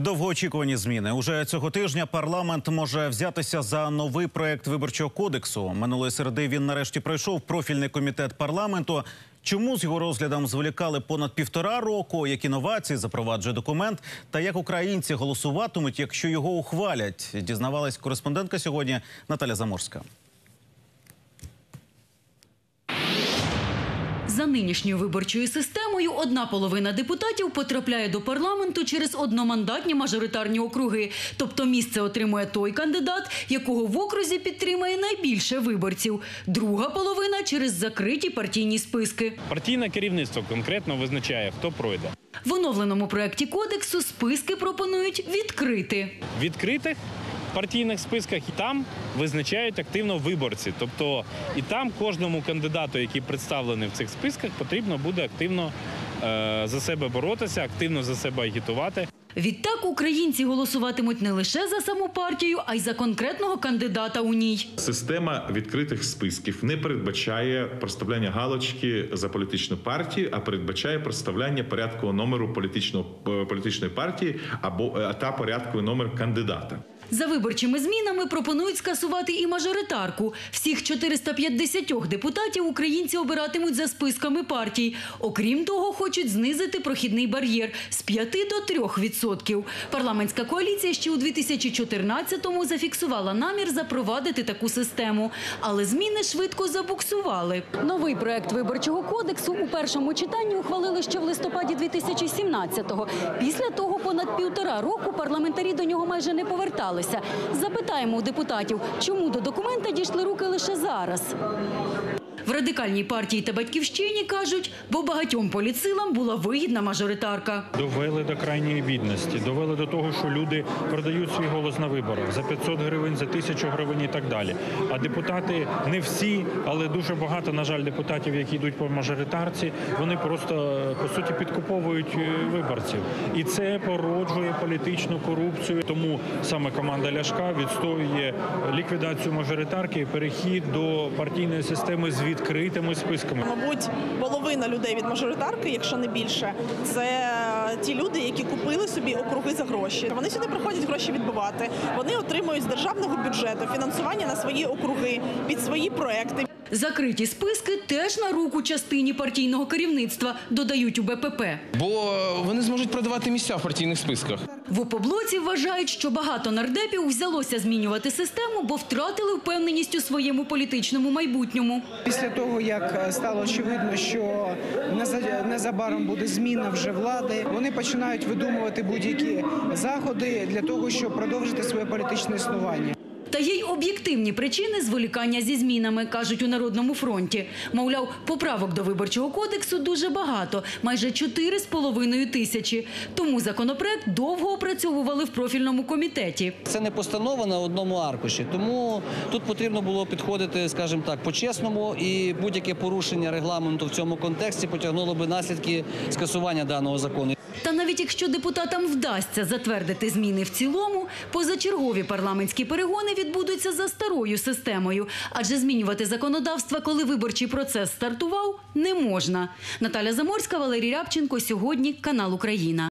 Довгоочікувані зміни. Уже цього тижня парламент може взятися за новий проект виборчого кодексу. Минулої середи він нарешті пройшов профільний комітет парламенту. Чому з його розглядом зволікали понад 1,5 року, які новації запроваджує документ та як українці голосуватимуть, якщо його ухвалять, дізнавалась кореспондентка сьогодні Наталя Заморська. За нинішньою виборчою системою одна половина депутатів потрапляє до парламенту через одномандатні мажоритарні округи. Тобто місце отримує той кандидат, якого в окрузі підтримає найбільше виборців. Друга половина – через закриті партійні списки. Партійне керівництво конкретно визначає, хто пройде. В оновленому проєкті кодексу списки пропонують відкрити. В відкритих партійних списках і там визначають активно виборці. Тобто і там кожному кандидату, який представлений в цих списках, потрібно буде активно за себе боротися, активно за себе агітувати. Відтак українці голосуватимуть не лише за саму партію, а й за конкретного кандидата у ній. Система відкритих списків не передбачає проставляння галочки за політичну партію, а передбачає проставляння порядкового номеру політичної партії та порядковий номер кандидата. За виборчими змінами пропонують скасувати і мажоритарку. Всіх 450 депутатів українці обиратимуть за списками партій. Окрім того, хочуть знизити прохідний бар'єр з 5 до 3%. Парламентська коаліція ще у 2014-му зафіксувала намір запровадити таку систему. Але зміни швидко забуксували. Новий проект виборчого кодексу у першому читанні ухвалили ще в листопаді 2017-го. Після того понад 1,5 року парламентарі до нього майже не поверталися. Запитаємо у депутатів, чому до документа дійшли руки лише зараз. В Радикальній партії та Батьківщині кажуть, бо багатьом політсилам була вигідна мажоритарка. Довели до крайньої бідності, довели до того, що люди продають свій голос на виборах за 500 гривень, за 1000 гривень і так далі. А депутати, не всі, але дуже багато, на жаль, депутатів, які йдуть по мажоритарці, вони просто, по суті, підкуповують виборців. І це породжує політичну корупцію. Тому саме команда Ляшка відстоює ліквідацію мажоритарки і перехід до партійної системи з відкритими списками. Мабуть, половина людей від мажоритарки, якщо не більше, це ті люди, які купили собі округи за гроші. Вони сюди приходять гроші відбивати. Вони отримують з державного бюджету фінансування на свої округи, під свої проекти. Закриті списки теж на руку частині партійного керівництва, додають у БПП. Бо вони зможуть продавати місця в партійних списках. В «Опоблоці» вважають, що багато нардепів взялося змінювати систему, бо втратили впевненість у своєму політичному майбутньому. Після того, як стало очевидно, що незабаром буде зміна вже влади, вони починають видумувати будь-які заходи для того, щоб продовжити своє політичне існування. Та є й об'єктивні причини зволікання зі змінами, кажуть у Народному фронті. Мовляв, поправок до виборчого кодексу дуже багато – майже 4,5 тисячі. Тому законопроект довго опрацьовували в профільному комітеті. Це не постанова на одному аркуші, тому тут потрібно було підходити, скажімо так, по-чесному, і будь-яке порушення регламенту в цьому контексті потягнуло би наслідки скасування даного закону. Та навіть якщо депутатам вдасться затвердити зміни в цілому, позачергові парламентські перегони відбудуться за старою системою. Адже змінювати законодавство, коли виборчий процес стартував, не можна. Наталя Заморська, Валерій Рябченко. Сьогодні. Канал «Україна».